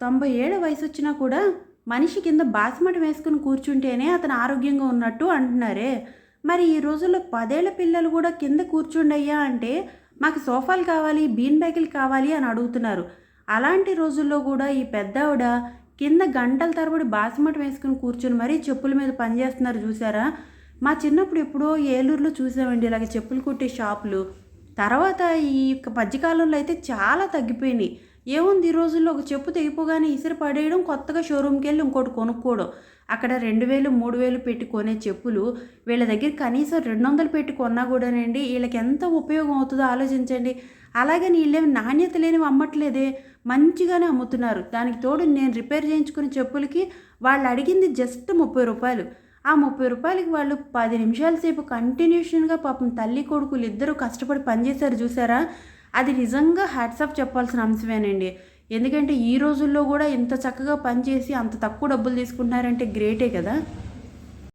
90 ఏళ్ల వయసొచ్చినా కూడా మనిషి కింద బాసిమటం వేసుకుని కూర్చుంటేనే అతను ఆరోగ్యంగా ఉన్నట్టు అంటున్నారే. మరి ఈ రోజుల్లో 10 ఏళ్ల పిల్లలు కూడా కింద కూర్చోండయ్యా అంటే మాకు సోఫాలు కావాలి, బీన్ బ్యాగులు కావాలి అని అడుగుతున్నారు. అలాంటి రోజుల్లో కూడా ఈ పెద్దావిడ కింద గంటల తరబడి బాసిమటం వేసుకుని కూర్చొని మరీ చెప్పుల మీద పనిచేస్తున్నారు చూసారా. మా చిన్నప్పుడు ఎప్పుడో ఏలూరులో చూసామండి ఇలాగ చెప్పులు కుట్టే షాపులు. తర్వాత ఈ మధ్యకాలంలో అయితే చాలా తగ్గిపోయినాయి. ఏముంది, ఈ రోజుల్లో ఒక చెప్పు తెగిపోగానే ఇసిరి పడేయడం, కొత్తగా షోరూమ్కి వెళ్ళి ఇంకోటి కొనుక్కోవడం. అక్కడ 2000 3000 పెట్టి కొనే చెప్పులు వీళ్ళ దగ్గర కనీసం 200 పెట్టి కొన్నా కూడానండి వీళ్ళకి ఎంత ఉపయోగం అవుతుందో ఆలోచించండి. అలాగని వీళ్ళేమి నాణ్యత లేనివి అమ్మట్లేదే, మంచిగానే అమ్ముతున్నారు. దానికి తోడు నేను రిపేర్ చేయించుకునే చెప్పులకి వాళ్ళు అడిగింది జస్ట్ 30 రూపాయలు. ఆ 30 రూపాయలకి వాళ్ళు 10 నిమిషాల సేపు కంటిన్యూషన్గా పాపం తల్లి కొడుకులు ఇద్దరు కష్టపడి పనిచేశారు చూసారా. అది నిజంగా హ్యాట్స్ ఆఫ్ చెప్పాల్సిన అంశమేనండి. ఎందుకంటే ఈ రోజుల్లో కూడా ఇంత చక్కగా పనిచేసి అంత తక్కువ డబ్బులు తీసుకుంటున్నారంటే గ్రేటే కదా.